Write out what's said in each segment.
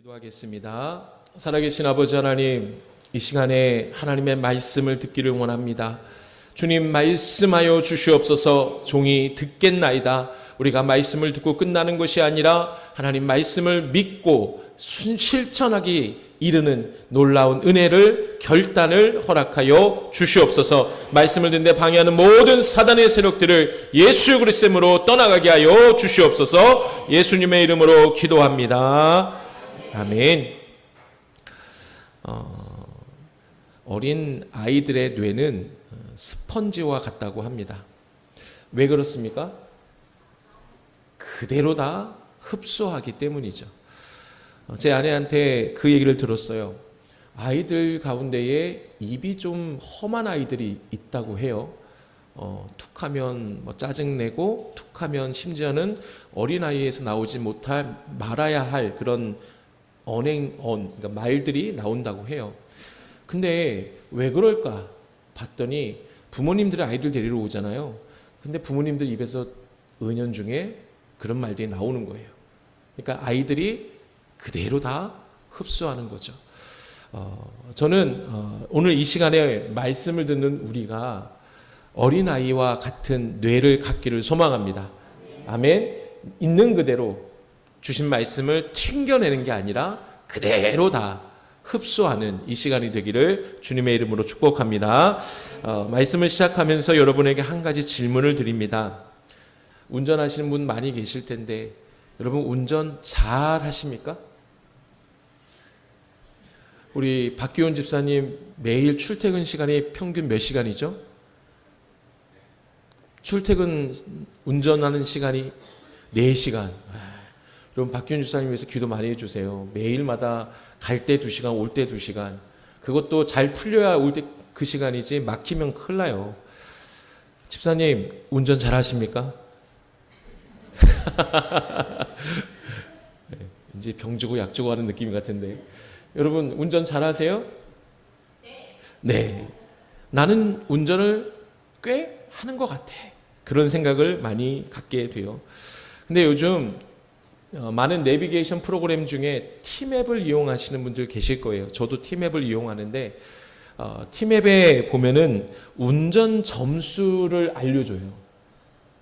기도하겠습니다. 살아계신 아버지 하나님, 이 시간에 하나님의 말씀을 듣기를 원합니다. 주님, 말씀하여 주시옵소서. 종이 듣겠나이다. 우리가 말씀을 듣고 끝나는 것이 아니라 하나님 말씀을 믿고 실천하기 이르는 놀라운 은혜를, 결단을 허락하여 주시옵소서. 말씀을 듣는데 방해하는 모든 사단의 세력들을 예수 그리스도의 이름으로 떠나가게 하여 주시옵소서. 예수님의 이름으로 기도합니다. 아멘. 어린 아이들의 뇌는 스펀지와 같다고 합니다. 왜 그렇습니까? 그대로 다 흡수하기 때문이죠. 제 아내한테 그 얘기를 들었어요. 아이들 가운데에 입이 좀 험한 아이들이 있다고 해요. 툭하면 짜증내고, 툭하면 심지어는 어린아이에서 나오지 못할 말아야 할 그런 그러니까 말들이 나온다고 해요. 근데 왜 그럴까 봤더니 부모님들이 아이들 데리러 오잖아요. 근데 부모님들 입에서 은연중에 그런 말들이 나오는 거예요. 그러니까 아이들이 그대로 다 흡수하는 거죠. 저는 오늘 이 시간에 말씀을 듣는 우리가 어린아이와 같은 뇌를 갖기를 소망합니다. 아멘. 있는 그대로 주신 말씀을 튕겨내는 게 아니라 그대로 다 흡수하는 이 시간이 되기를 주님의 이름으로 축복합니다. 말씀을 시작하면서 여러분에게 한 가지 질문을 드립니다. 운전하시는 분 많이 계실 텐데 여러분 운전 잘 하십니까? 우리 박기훈 집사님 매일 출퇴근 시간이 평균 몇 시간이죠? 출퇴근 운전하는 시간이 4시간. 여러분 박기훈 집사님 위해서 기도 많이 해주세요. 매일마다 갈 때 2시간, 올 때 2시간. 그것도 잘 풀려야 올 때 그 시간이지 막히면 큰일 나요. 집사님 운전 잘 하십니까? 이제 병 주고 약 주고 하는 느낌 같은데. 여러분 운전 잘 하세요? 네. 나는 운전을 꽤 하는 것 같아. 그런 생각을 많이 갖게 돼요. 근데 요즘 많은 내비게이션 프로그램 중에 티맵을 이용하시는 분들 계실 거예요. 저도 티맵을 이용하는데 티맵에 보면은 운전 점수를 알려줘요.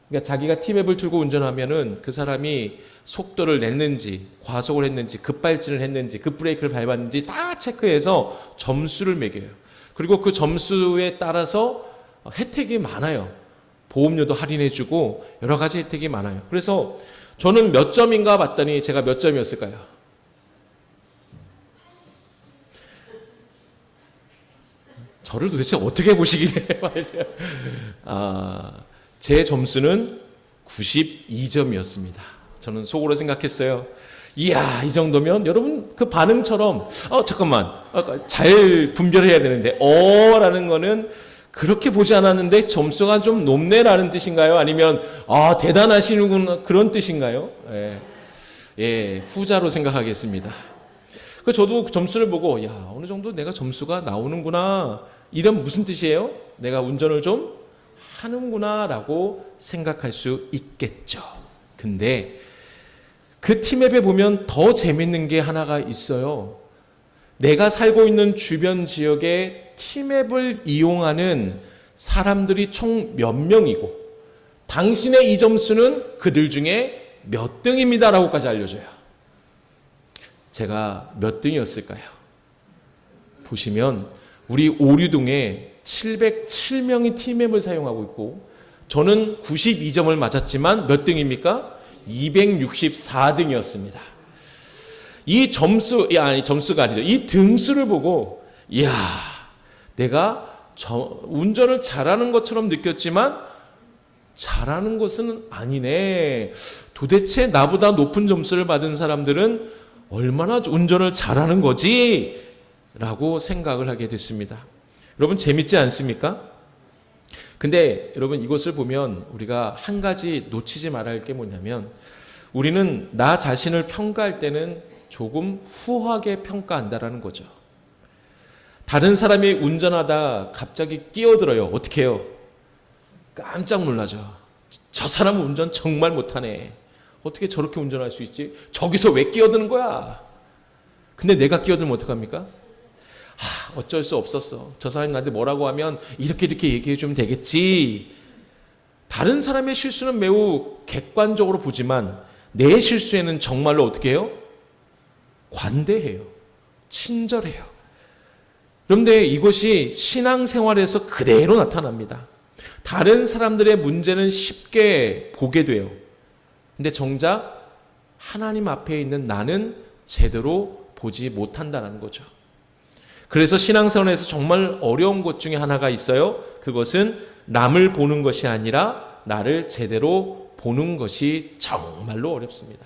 그러니까 자기가 티맵을 틀고 운전하면은 그 사람이 속도를 냈는지, 과속을 했는지, 급발진을 했는지, 급브레이크를 밟았는지 다 체크해서 점수를 매겨요. 그리고 그 점수에 따라서 혜택이 많아요. 보험료도 할인해주고 여러 가지 혜택이 많아요. 그래서 저는 몇 점인가 봤더니 제가 몇 점이었을까요? 저를 도대체 어떻게 보시길래 말이세요? 제 점수는 92점이었습니다. 저는 속으로 생각했어요. 이야, 이 정도면 여러분 그 반응처럼 잠깐만 잘 분별해야 되는데 라는 거는 그렇게 보지 않았는데 점수가 좀 높네라는 뜻인가요? 아니면 대단하시는구나 그런 뜻인가요? 예, 후자로 생각하겠습니다. 그 저도 점수를 보고 어느 정도 내가 점수가 나오는구나. 이런 무슨 뜻이에요? 내가 운전을 좀 하는구나라고 생각할 수 있겠죠. 근데 그 티맵에 보면 더 재밌는 게 하나가 있어요. 내가 살고 있는 주변 지역에 티맵을 이용하는 사람들이 총 몇 명이고 당신의 이 점수는 그들 중에 몇 등입니다라고까지 알려줘요. 제가 몇 등이었을까요? 보시면 우리 오류동에 707명이 티맵을 사용하고 있고 저는 92점을 맞았지만 몇 등입니까? 264등이었습니다. 이 점수가 아니죠. 이 등수를 보고 내가 운전을 잘하는 것처럼 느꼈지만 잘하는 것은 아니네. 도대체 나보다 높은 점수를 받은 사람들은 얼마나 운전을 잘하는 거지? 라고 생각을 하게 됐습니다. 여러분 재밌지 않습니까? 근데 여러분 이것을 보면 우리가 한 가지 놓치지 말아야 할 게 뭐냐면 우리는 나 자신을 평가할 때는 조금 후하게 평가한다라는 거죠. 다른 사람이 운전하다 갑자기 끼어들어요. 어떻게 해요? 깜짝 놀라죠. 저 사람은 운전 정말 못하네. 어떻게 저렇게 운전할 수 있지? 저기서 왜 끼어드는 거야? 근데 내가 끼어들면 어떡합니까? 어쩔 수 없었어. 저 사람이 나한테 뭐라고 하면 이렇게 얘기해 주면 되겠지. 다른 사람의 실수는 매우 객관적으로 보지만 내 실수에는 정말로 어떻게 해요? 관대해요. 친절해요. 그런데 이것이 신앙생활에서 그대로 나타납니다. 다른 사람들의 문제는 쉽게 보게 돼요. 근데 정작 하나님 앞에 있는 나는 제대로 보지 못한다는 거죠. 그래서 신앙생활에서 정말 어려운 것 중에 하나가 있어요. 그것은 남을 보는 것이 아니라 나를 제대로 보는 것이 정말로 어렵습니다.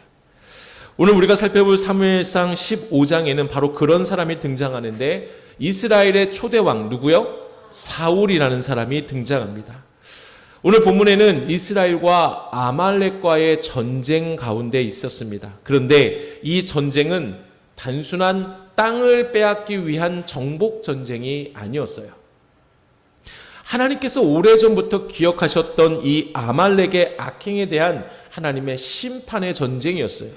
오늘 우리가 살펴볼 사무엘상 15장에는 바로 그런 사람이 등장하는데 이스라엘의 초대왕 누구요? 사울이라는 사람이 등장합니다. 오늘 본문에는 이스라엘과 아말렉과의 전쟁 가운데 있었습니다. 그런데 이 전쟁은 단순한 땅을 빼앗기 위한 정복 전쟁이 아니었어요. 하나님께서 오래전부터 기억하셨던 이 아말렉의 악행에 대한 하나님의 심판의 전쟁이었어요.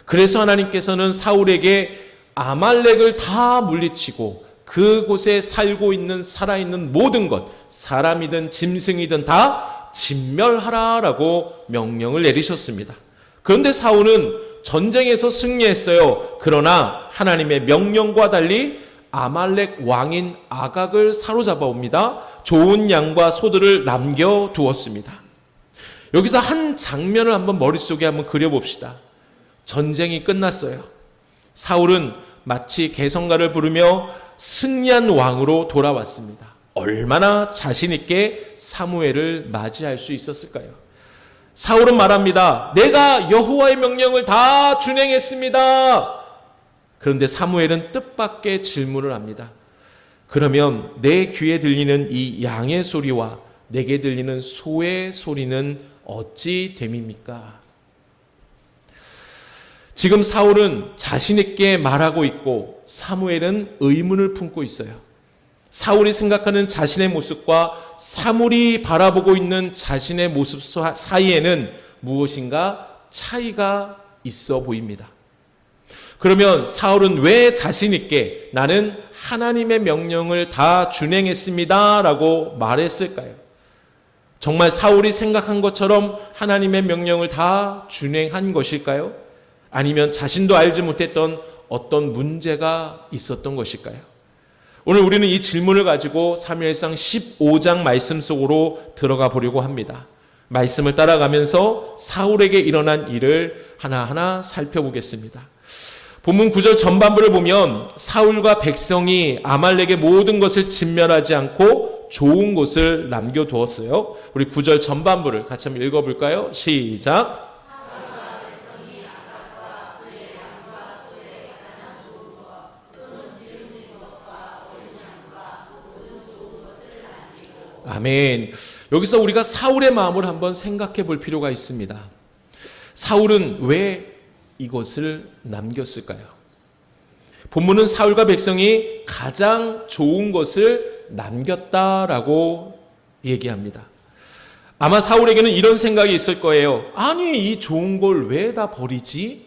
그래서 하나님께서는 사울에게 아말렉을 다 물리치고 그곳에 살고 있는 살아있는 모든 것, 사람이든 짐승이든 다 진멸하라라고 명령을 내리셨습니다. 그런데 사울은 전쟁에서 승리했어요. 그러나 하나님의 명령과 달리 아말렉 왕인 아각을 사로잡아 옵니다. 좋은 양과 소들을 남겨두었습니다. 여기서 한 장면을 한번 머릿속에 한번 그려봅시다. 전쟁이 끝났어요. 사울은 마치 개성가를 부르며 승리한 왕으로 돌아왔습니다. 얼마나 자신 있게 사무엘을 맞이할 수 있었을까요? 사울은 말합니다. 내가 여호와의 명령을 다 준행했습니다. 그런데 사무엘은 뜻밖의 질문을 합니다. 그러면 내 귀에 들리는 이 양의 소리와 내게 들리는 소의 소리는 어찌 됨입니까? 지금 사울은 자신 있게 말하고 있고 사무엘은 의문을 품고 있어요. 사울이 생각하는 자신의 모습과 사무엘이 바라보고 있는 자신의 모습 사이에는 무엇인가 차이가 있어 보입니다. 그러면 사울은 왜 자신 있게 나는 하나님의 명령을 다 준행했습니다 라고 말했을까요? 정말 사울이 생각한 것처럼 하나님의 명령을 다 준행한 것일까요? 아니면 자신도 알지 못했던 어떤 문제가 있었던 것일까요? 오늘 우리는 이 질문을 가지고 사무엘상 15장 말씀 속으로 들어가 보려고 합니다. 말씀을 따라가면서 사울에게 일어난 일을 하나하나 살펴보겠습니다. 본문 9절 전반부를 보면 사울과 백성이 아말렉의 모든 것을 진멸하지 않고 좋은 곳을 남겨두었어요. 우리 9절 전반부를 같이 한번 읽어볼까요? 시작. 아멘. 여기서 우리가 사울의 마음을 한번 생각해 볼 필요가 있습니다. 사울은 왜 이것을 남겼을까요? 본문은 사울과 백성이 가장 좋은 것을 남겼다라고 얘기합니다. 아마 사울에게는 이런 생각이 있을 거예요. 아니, 이 좋은 걸 왜 다 버리지?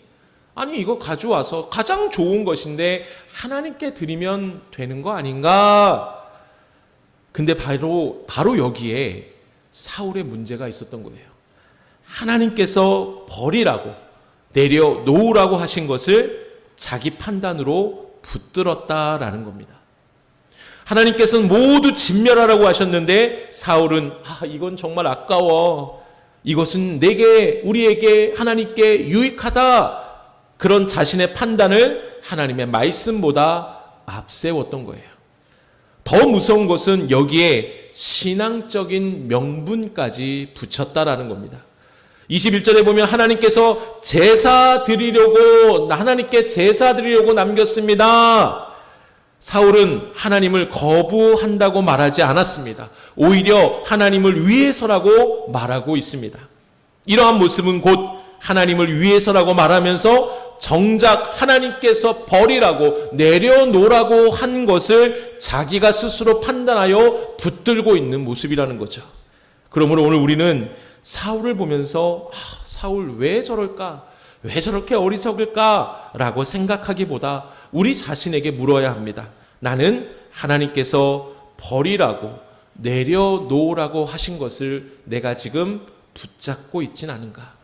아니, 이거 가져와서 가장 좋은 것인데 하나님께 드리면 되는 거 아닌가? 근데 바로 여기에 사울의 문제가 있었던 거예요. 하나님께서 버리라고 내려놓으라고 하신 것을 자기 판단으로 붙들었다라는 겁니다. 하나님께서는 모두 진멸하라고 하셨는데 사울은 이건 정말 아까워. 이것은 내게 우리에게 하나님께 유익하다. 그런 자신의 판단을 하나님의 말씀보다 앞세웠던 거예요. 더 무서운 것은 여기에 신앙적인 명분까지 붙였다라는 겁니다. 21절에 보면 하나님께서 하나님께 제사 드리려고 남겼습니다. 사울은 하나님을 거부한다고 말하지 않았습니다. 오히려 하나님을 위해서라고 말하고 있습니다. 이러한 모습은 곧 하나님을 위해서라고 말하면서 정작 하나님께서 버리라고 내려놓으라고 한 것을 자기가 스스로 판단하여 붙들고 있는 모습이라는 거죠. 그러므로 오늘 우리는 사울을 보면서 사울 왜 저럴까? 왜 저렇게 어리석을까라고 생각하기보다 우리 자신에게 물어야 합니다. 나는 하나님께서 버리라고 내려놓으라고 하신 것을 내가 지금 붙잡고 있진 않은가?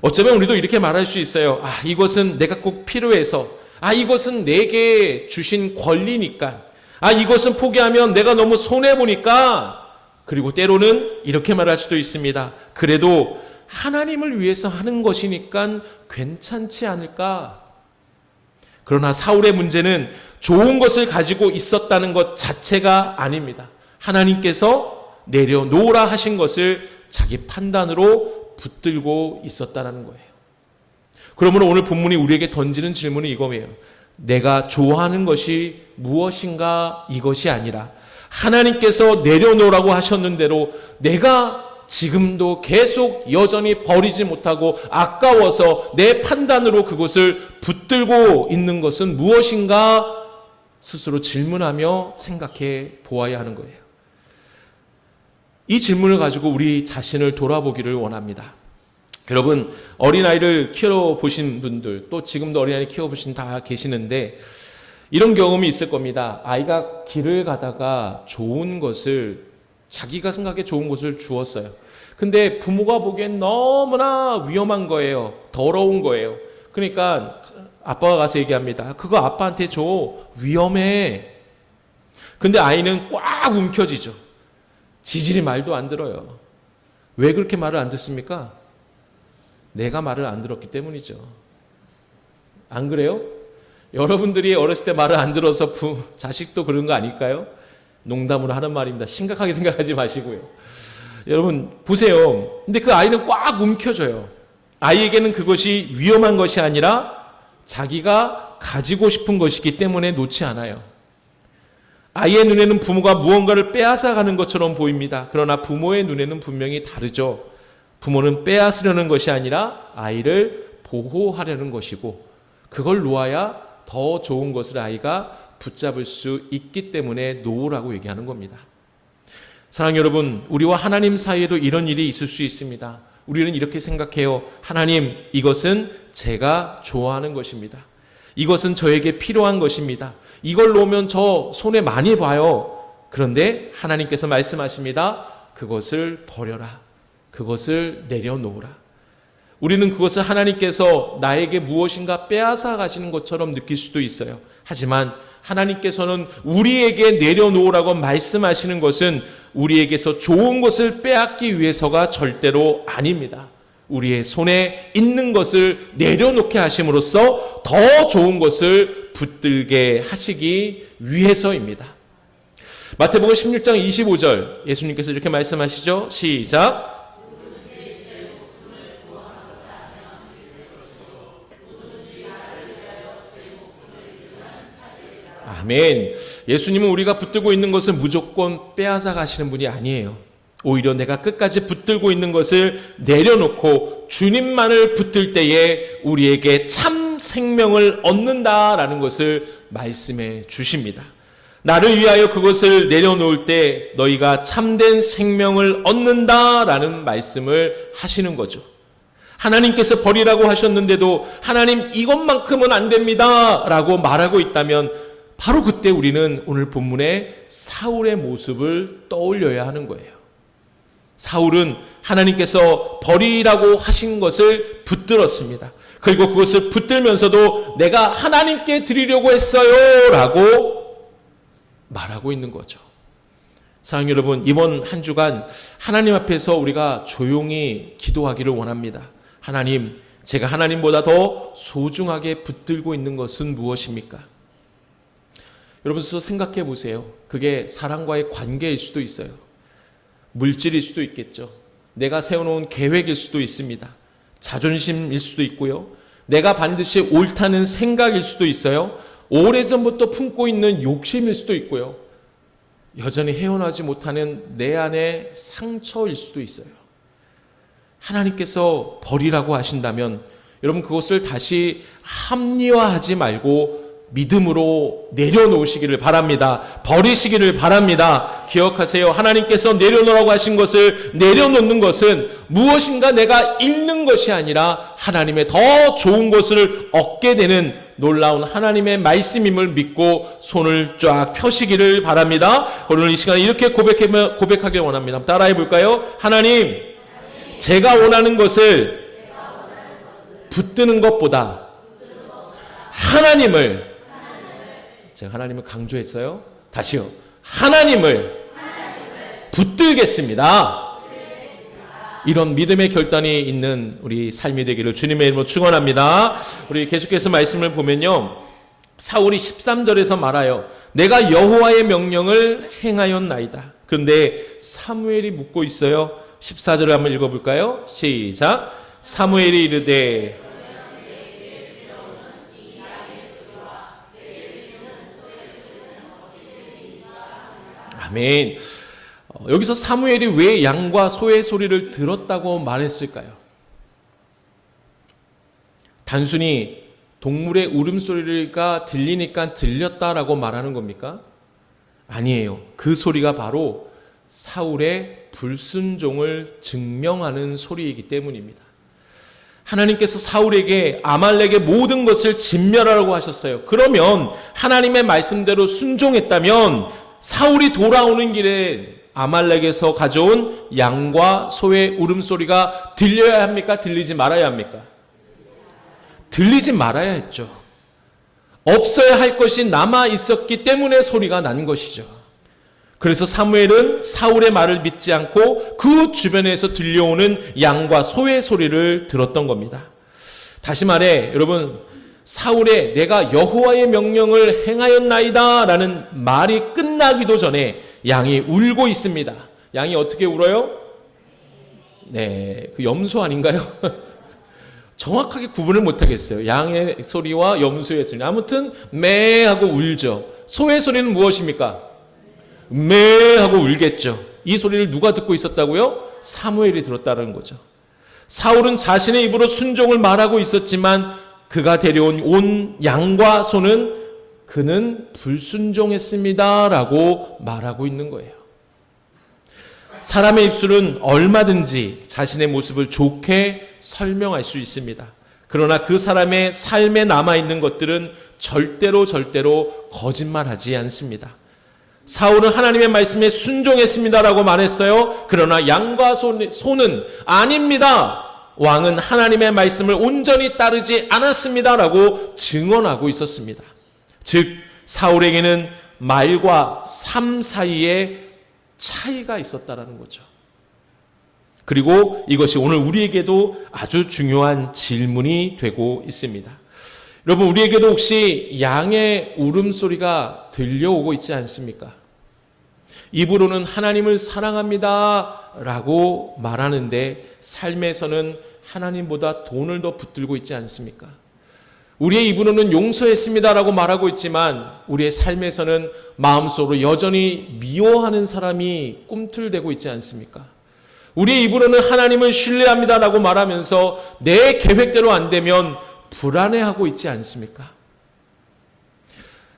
어쩌면 우리도 이렇게 말할 수 있어요. 이것은 내가 꼭 필요해서, 이것은 내게 주신 권리니까, 이것은 포기하면 내가 너무 손해보니까. 그리고 때로는 이렇게 말할 수도 있습니다. 그래도 하나님을 위해서 하는 것이니까 괜찮지 않을까? 그러나 사울의 문제는 좋은 것을 가지고 있었다는 것 자체가 아닙니다. 하나님께서 내려놓으라 하신 것을 자기 판단으로 붙들고 있었다는 거예요. 그러므로 오늘 본문이 우리에게 던지는 질문은 이거예요. 내가 좋아하는 것이 무엇인가, 이것이 아니라 하나님께서 내려놓으라고 하셨는 대로 내가 지금도 계속 여전히 버리지 못하고 아까워서 내 판단으로 그것을 붙들고 있는 것은 무엇인가 스스로 질문하며 생각해 보아야 하는 거예요. 이 질문을 가지고 우리 자신을 돌아보기를 원합니다. 여러분, 어린아이를 키워보신 분들, 또 지금도 어린아이 키워보신 다 계시는데 이런 경험이 있을 겁니다. 아이가 길을 가다가 좋은 것을, 자기가 생각해 좋은 것을 주었어요. 근데 부모가 보기엔 너무나 위험한 거예요. 더러운 거예요. 그러니까 아빠가 가서 얘기합니다. 그거 아빠한테 줘. 위험해. 근데 아이는 꽉 움켜쥐죠. 지질이 말도 안 들어요. 왜 그렇게 말을 안 듣습니까? 내가 말을 안 들었기 때문이죠. 안 그래요? 여러분들이 어렸을 때 말을 안 들어서 자식도 그런 거 아닐까요? 농담으로 하는 말입니다. 심각하게 생각하지 마시고요. 여러분 보세요. 근데 그 아이는 꽉 움켜져요. 아이에게는 그것이 위험한 것이 아니라 자기가 가지고 싶은 것이기 때문에 놓지 않아요. 아이의 눈에는 부모가 무언가를 빼앗아 가는 것처럼 보입니다. 그러나 부모의 눈에는 분명히 다르죠. 부모는 빼앗으려는 것이 아니라 아이를 보호하려는 것이고, 그걸 놓아야 더 좋은 것을 아이가 붙잡을 수 있기 때문에 놓으라고 얘기하는 겁니다. 사랑하는 여러분, 우리와 하나님 사이에도 이런 일이 있을 수 있습니다. 우리는 이렇게 생각해요. 하나님, 이것은 제가 좋아하는 것입니다. 이것은 저에게 필요한 것입니다. 이걸 놓으면 저 손해 많이 봐요. 그런데 하나님께서 말씀하십니다. 그것을 버려라. 그것을 내려놓으라. 우리는 그것을 하나님께서 나에게 무엇인가 빼앗아 가시는 것처럼 느낄 수도 있어요. 하지만 하나님께서는 우리에게 내려놓으라고 말씀하시는 것은 우리에게서 좋은 것을 빼앗기 위해서가 절대로 아닙니다. 우리의 손에 있는 것을 내려놓게 하심으로써 더 좋은 것을 붙들게 하시기 위해서입니다. 마태복음 16장 25절 예수님께서 이렇게 말씀하시죠. 시작. 아멘. 예수님은 우리가 붙들고 있는 것을 무조건 빼앗아 가시는 분이 아니에요. 오히려 내가 끝까지 붙들고 있는 것을 내려놓고 주님만을 붙들 때에 우리에게 참 생명을 얻는다라는 것을 말씀해 주십니다. 나를 위하여 그것을 내려놓을 때 너희가 참된 생명을 얻는다라는 말씀을 하시는 거죠. 하나님께서 버리라고 하셨는데도 하나님 이것만큼은 안 됩니다 라고 말하고 있다면 바로 그때 우리는 오늘 본문의 사울의 모습을 떠올려야 하는 거예요. 사울은 하나님께서 버리라고 하신 것을 붙들었습니다. 그리고 그것을 붙들면서도 내가 하나님께 드리려고 했어요 라고 말하고 있는 거죠. 사랑하는 여러분, 이번 한 주간 하나님 앞에서 우리가 조용히 기도하기를 원합니다. 하나님, 제가 하나님보다 더 소중하게 붙들고 있는 것은 무엇입니까? 여러분 스스로 생각해 보세요. 그게 사람과의 관계일 수도 있어요. 물질일 수도 있겠죠. 내가 세워놓은 계획일 수도 있습니다. 자존심일 수도 있고요. 내가 반드시 옳다는 생각일 수도 있어요. 오래전부터 품고 있는 욕심일 수도 있고요. 여전히 헤어나지 못하는 내 안의 상처일 수도 있어요. 하나님께서 버리라고 하신다면 여러분 그것을 다시 합리화하지 말고 믿음으로 내려놓으시기를 바랍니다. 버리시기를 바랍니다. 기억하세요. 하나님께서 내려놓으라고 하신 것을 내려놓는 것은 무엇인가 내가 잃는 것이 아니라 하나님의 더 좋은 것을 얻게 되는 놀라운 하나님의 말씀임을 믿고 손을 쫙 펴시기를 바랍니다. 오늘 이 시간에 이렇게 고백하길 원합니다. 따라해 볼까요? 하나님, 제가 원하는 것을 붙드는 것보다 하나님을, 제가 하나님을 강조했어요. 다시요. 하나님을 붙들겠습니다. 이런 믿음의 결단이 있는 우리 삶이 되기를 주님의 이름으로 축원합니다. 우리 계속해서 말씀을 보면요, 사울이 13절에서 말하여 내가 여호와의 명령을 행하였나이다. 그런데 사무엘이 묻고 있어요. 14절을 한번 읽어볼까요? 시작. 사무엘이 이르되 아멘. 여기서 사무엘이 왜 양과 소의 소리를 들었다고 말했을까요? 단순히 동물의 울음소리가 들리니까 들렸다라고 말하는 겁니까? 아니에요. 그 소리가 바로 사울의 불순종을 증명하는 소리이기 때문입니다. 하나님께서 사울에게 아말렉의 모든 것을 진멸하라고 하셨어요. 그러면 하나님의 말씀대로 순종했다면 사울이 돌아오는 길에 아말렉에서 가져온 양과 소의 울음소리가 들려야 합니까? 들리지 말아야 합니까? 들리지 말아야 했죠. 없어야 할 것이 남아 있었기 때문에 소리가 난 것이죠. 그래서 사무엘은 사울의 말을 믿지 않고 그 주변에서 들려오는 양과 소의 소리를 들었던 겁니다. 다시 말해 여러분, 사울의 내가 여호와의 명령을 행하였나이다 라는 말이 끝나기도 전에 양이 울고 있습니다. 양이 어떻게 울어요? 네, 그 염소 아닌가요? 정확하게 구분을 못하겠어요. 양의 소리와 염소의 소리. 아무튼 매 하고 울죠. 소의 소리는 무엇입니까? 매 하고 울겠죠. 이 소리를 누가 듣고 있었다고요? 사무엘이 들었다는 거죠. 사울은 자신의 입으로 순종을 말하고 있었지만 그가 데려온 온 양과 소는 그는 불순종했습니다 라고 말하고 있는 거예요. 사람의 입술은 얼마든지 자신의 모습을 좋게 설명할 수 있습니다. 그러나 그 사람의 삶에 남아있는 것들은 절대로 거짓말하지 않습니다. 사울은 하나님의 말씀에 순종했습니다라고 말했어요. 그러나 양과 소는 아닙니다. 왕은 하나님의 말씀을 온전히 따르지 않았습니다라고 증언하고 있었습니다. 즉 사울에게는 말과 삶 사이에 차이가 있었다라는 거죠. 그리고 이것이 오늘 우리에게도 아주 중요한 질문이 되고 있습니다. 여러분, 우리에게도 혹시 양의 울음소리가 들려오고 있지 않습니까? 입으로는 하나님을 사랑합니다 라고 말하는데 삶에서는 하나님보다 돈을 더 붙들고 있지 않습니까? 우리의 입으로는 용서했습니다 라고 말하고 있지만 우리의 삶에서는 마음속으로 여전히 미워하는 사람이 꿈틀대고 있지 않습니까? 우리의 입으로는 하나님을 신뢰합니다 라고 말하면서 내 계획대로 안 되면 불안해하고 있지 않습니까?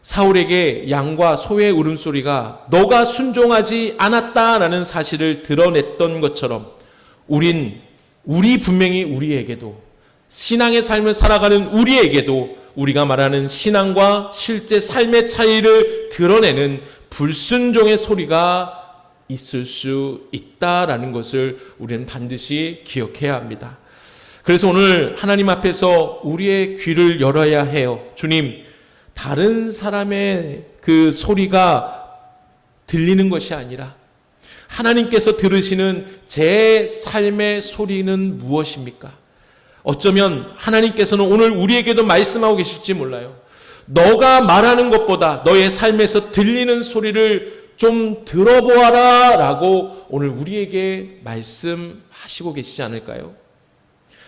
사울에게 양과 소의 울음소리가 너가 순종하지 않았다라는 사실을 드러냈던 것처럼 우리 분명히 우리에게도 신앙의 삶을 살아가는 우리에게도 우리가 말하는 신앙과 실제 삶의 차이를 드러내는 불순종의 소리가 있을 수 있다라는 것을 우리는 반드시 기억해야 합니다. 그래서 오늘 하나님 앞에서 우리의 귀를 열어야 해요. 주님, 다른 사람의 그 소리가 들리는 것이 아니라 하나님께서 들으시는 제 삶의 소리는 무엇입니까? 어쩌면 하나님께서는 오늘 우리에게도 말씀하고 계실지 몰라요. 너가 말하는 것보다 너의 삶에서 들리는 소리를 좀 들어보아라 라고 오늘 우리에게 말씀하시고 계시지 않을까요?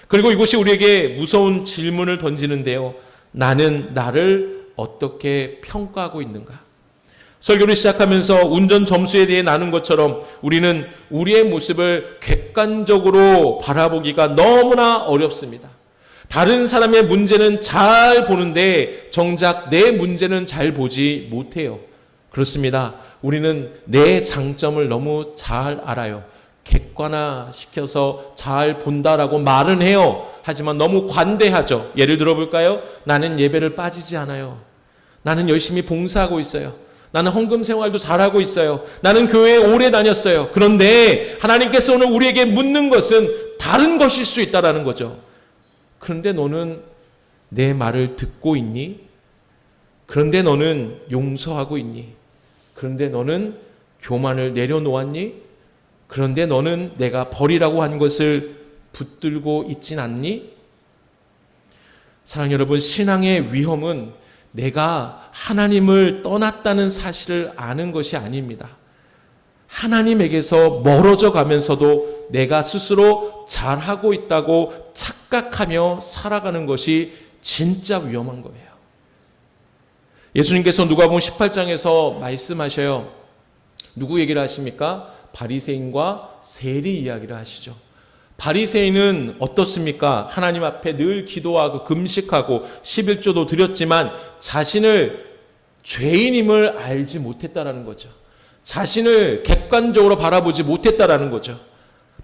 그리고 이것이 우리에게 무서운 질문을 던지는데요. 나는 나를 어떻게 평가하고 있는가? 설교를 시작하면서 운전 점수에 대해 나눈 것처럼 우리는 우리의 모습을 객관적으로 바라보기가 너무나 어렵습니다. 다른 사람의 문제는 잘 보는데 정작 내 문제는 잘 보지 못해요. 그렇습니다. 우리는 내 장점을 너무 잘 알아요. 객관화시켜서 잘 본다라고 말은 해요. 하지만 너무 관대하죠. 예를 들어 볼까요? 나는 예배를 빠지지 않아요. 나는 열심히 봉사하고 있어요. 나는 헌금 생활도 잘하고 있어요. 나는 교회에 오래 다녔어요. 그런데 하나님께서 오늘 우리에게 묻는 것은 다른 것일 수 있다는 거죠. 그런데 너는 내 말을 듣고 있니? 그런데 너는 용서하고 있니? 그런데 너는 교만을 내려놓았니? 그런데 너는 내가 버리라고 한 것을 붙들고 있진 않니? 사랑하는 여러분, 신앙의 위험은 내가 하나님을 떠났다는 사실을 아는 것이 아닙니다. 하나님에게서 멀어져 가면서도 내가 스스로 잘하고 있다고 착각하며 살아가는 것이 진짜 위험한 거예요. 예수님께서 누가복음 18장에서 말씀하셔요. 누구 얘기를 하십니까? 바리새인과 세리 이야기를 하시죠. 바리새인은 어떻습니까? 하나님 앞에 늘 기도하고 금식하고 11조도 드렸지만 자신을 죄인임을 알지 못했다라는 거죠. 자신을 객관적으로 바라보지 못했다라는 거죠.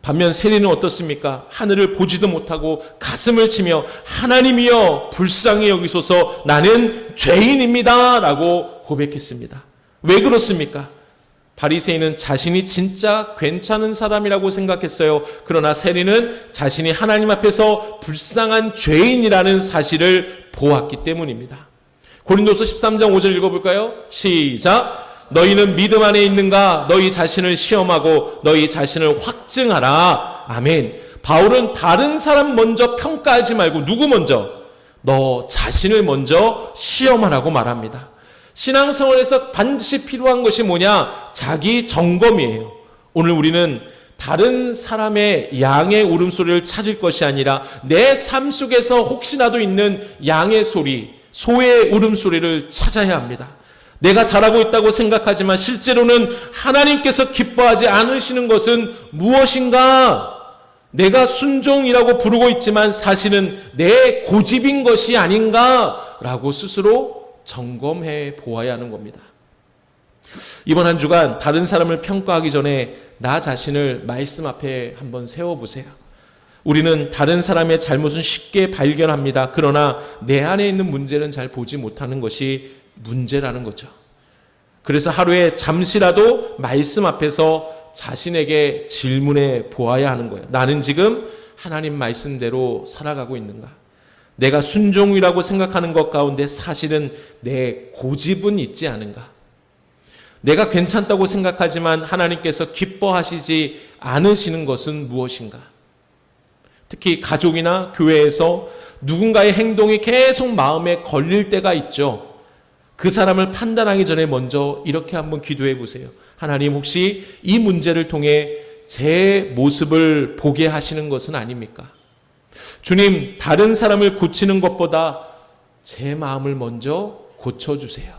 반면 세리는 어떻습니까? 하늘을 보지도 못하고 가슴을 치며 하나님이여 불쌍히 여기소서 나는 죄인입니다 라고 고백했습니다. 왜 그렇습니까? 바리새인은 자신이 진짜 괜찮은 사람이라고 생각했어요. 그러나 세리는 자신이 하나님 앞에서 불쌍한 죄인이라는 사실을 보았기 때문입니다. 고린도서 13장 5절 읽어볼까요? 시작! 너희는 믿음 안에 있는가? 너희 자신을 시험하고 너희 자신을 확증하라. 아멘. 바울은 다른 사람 먼저 평가하지 말고 누구 먼저? 너 자신을 먼저 시험하라고 말합니다. 신앙생활에서 반드시 필요한 것이 뭐냐? 자기 점검이에요. 오늘 우리는 다른 사람의 양의 울음소리를 찾을 것이 아니라 내 삶 속에서 혹시나도 있는 양의 소리, 소의 울음소리를 찾아야 합니다. 내가 잘하고 있다고 생각하지만 실제로는 하나님께서 기뻐하지 않으시는 것은 무엇인가? 내가 순종이라고 부르고 있지만 사실은 내 고집인 것이 아닌가라고 스스로 점검해 보아야 하는 겁니다. 이번 한 주간 다른 사람을 평가하기 전에 나 자신을 말씀 앞에 한번 세워보세요. 우리는 다른 사람의 잘못은 쉽게 발견합니다. 그러나 내 안에 있는 문제는 잘 보지 못하는 것이 문제라는 거죠. 그래서 하루에 잠시라도 말씀 앞에서 자신에게 질문해 보아야 하는 거예요. 나는 지금 하나님 말씀대로 살아가고 있는가? 내가 순종이라고 생각하는 것 가운데 사실은 내 고집은 있지 않은가? 내가 괜찮다고 생각하지만 하나님께서 기뻐하시지 않으시는 것은 무엇인가? 특히 가족이나 교회에서 누군가의 행동이 계속 마음에 걸릴 때가 있죠. 그 사람을 판단하기 전에 먼저 이렇게 한번 기도해 보세요. 하나님, 혹시 이 문제를 통해 제 모습을 보게 하시는 것은 아닙니까? 주님, 다른 사람을 고치는 것보다 제 마음을 먼저 고쳐주세요.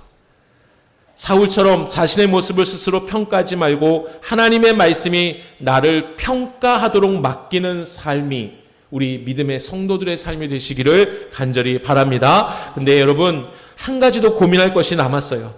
사울처럼 자신의 모습을 스스로 평가하지 말고 하나님의 말씀이 나를 평가하도록 맡기는 삶이 우리 믿음의 성도들의 삶이 되시기를 간절히 바랍니다. 근데 여러분, 한 가지 더 고민할 것이 남았어요.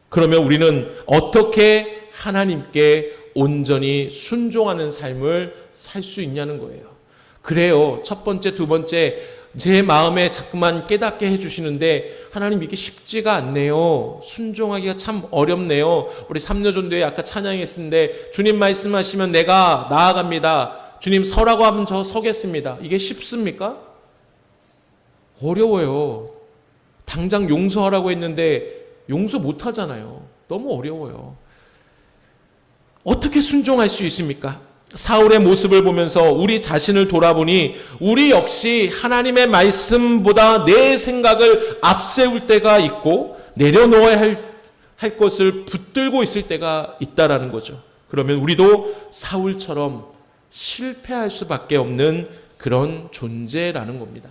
그러면 우리는 어떻게 하나님께 온전히 순종하는 삶을 살 수 있냐는 거예요. 그래요. 첫 번째, 두 번째, 제 마음에 자꾸만 깨닫게 해주시는데 하나님 이게 쉽지가 않네요. 순종하기가 참 어렵네요. 우리 삼려전도에 아까 찬양했는데 주님 말씀하시면 내가 나아갑니다. 주님 서라고 하면 저 서겠습니다. 이게 쉽습니까? 어려워요. 당장 용서하라고 했는데 용서 못하잖아요. 너무 어려워요. 어떻게 순종할 수 있습니까? 사울의 모습을 보면서 우리 자신을 돌아보니 우리 역시 하나님의 말씀보다 내 생각을 앞세울 때가 있고 내려놓아야 할 것을 붙들고 있을 때가 있다라는 거죠. 그러면 우리도 사울처럼 실패할 수밖에 없는 그런 존재라는 겁니다.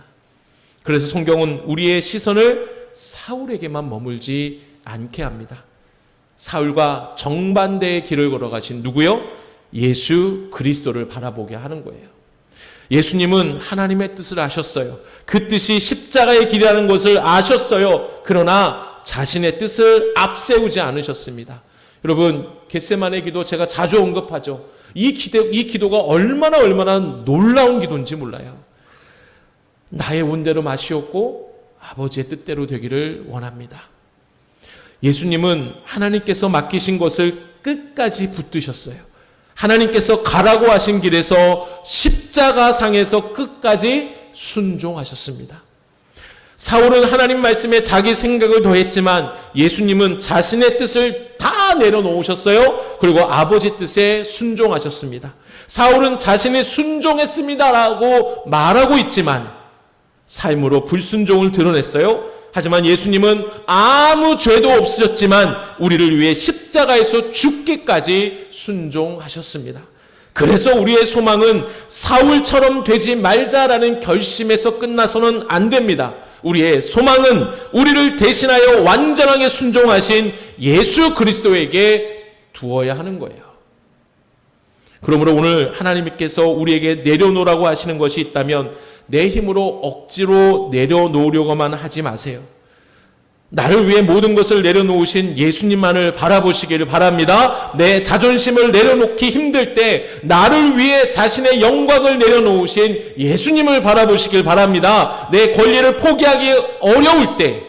그래서 성경은 우리의 시선을 사울에게만 머물지 않게 합니다. 사울과 정반대의 길을 걸어가신 누구요? 예수 그리스도를 바라보게 하는 거예요. 예수님은 하나님의 뜻을 아셨어요. 그 뜻이 십자가의 길이라는 것을 아셨어요. 그러나 자신의 뜻을 앞세우지 않으셨습니다. 여러분, 겟세마네 기도 제가 자주 언급하죠. 이 기도가 얼마나 놀라운 기도인지 몰라요. 나의 원대로 마시옵고 아버지의 뜻대로 되기를 원합니다. 예수님은 하나님께서 맡기신 것을 끝까지 붙드셨어요. 하나님께서 가라고 하신 길에서 십자가상에서 끝까지 순종하셨습니다. 사울은 하나님 말씀에 자기 생각을 더했지만 예수님은 자신의 뜻을 다 내려놓으셨어요. 그리고 아버지 뜻에 순종하셨습니다. 사울은 자신이 순종했습니다라고 말하고 있지만 삶으로 불순종을 드러냈어요. 하지만 예수님은 아무 죄도 없으셨지만 우리를 위해 십자가에서 죽기까지 순종하셨습니다. 그래서 우리의 소망은 사울처럼 되지 말자라는 결심에서 끝나서는 안 됩니다. 우리의 소망은 우리를 대신하여 완전하게 순종하신 예수 그리스도에게 두어야 하는 거예요. 그러므로 오늘 하나님께서 우리에게 내려놓으라고 하시는 것이 있다면 내 힘으로 억지로 내려놓으려고만 하지 마세요. 나를 위해 모든 것을 내려놓으신 예수님만을 바라보시기를 바랍니다. 내 자존심을 내려놓기 힘들 때 나를 위해 자신의 영광을 내려놓으신 예수님을 바라보시길 바랍니다. 내 권리를 포기하기 어려울 때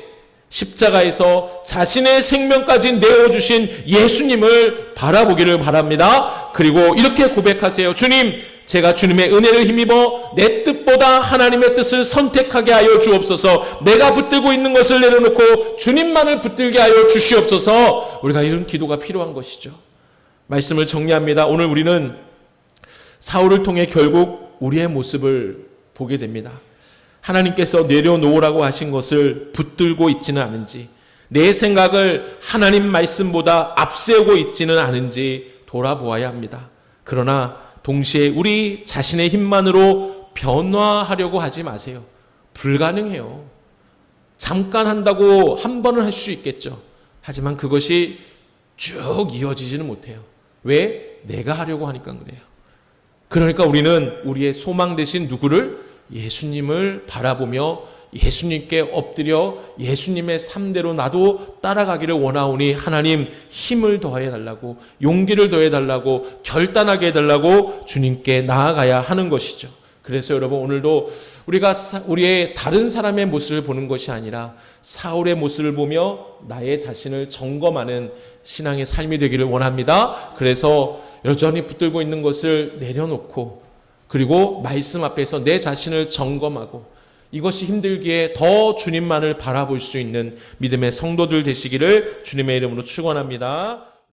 십자가에서 자신의 생명까지 내어주신 예수님을 바라보기를 바랍니다. 그리고 이렇게 고백하세요. 주님, 제가 주님의 은혜를 힘입어 내 뜻보다 하나님의 뜻을 선택하게 하여 주옵소서. 내가 붙들고 있는 것을 내려놓고 주님만을 붙들게 하여 주시옵소서. 우리가 이런 기도가 필요한 것이죠. 말씀을 정리합니다. 오늘 우리는 사울을 통해 결국 우리의 모습을 보게 됩니다. 하나님께서 내려놓으라고 하신 것을 붙들고 있지는 않은지, 내 생각을 하나님 말씀보다 앞세우고 있지는 않은지 돌아보아야 합니다. 그러나 동시에 우리 자신의 힘만으로 변화하려고 하지 마세요. 불가능해요. 잠깐 한다고 한 번은 할 수 있겠죠. 하지만 그것이 쭉 이어지지는 못해요. 왜? 내가 하려고 하니까 그래요. 그러니까 우리는 우리의 소망 대신 누구를? 예수님을 바라보며 예수님께 엎드려 예수님의 삶대로 나도 따라가기를 원하오니 하나님 힘을 더해 달라고, 용기를 더해 달라고, 결단하게 해달라고 주님께 나아가야 하는 것이죠. 그래서 여러분, 오늘도 우리가 우리의 다른 사람의 모습을 보는 것이 아니라 사울의 모습을 보며 나의 자신을 점검하는 신앙의 삶이 되기를 원합니다. 그래서 여전히 붙들고 있는 것을 내려놓고, 그리고 말씀 앞에서 내 자신을 점검하고, 이것이 힘들기에 더 주님만을 바라볼 수 있는 믿음의 성도들 되시기를 주님의 이름으로 축원합니다.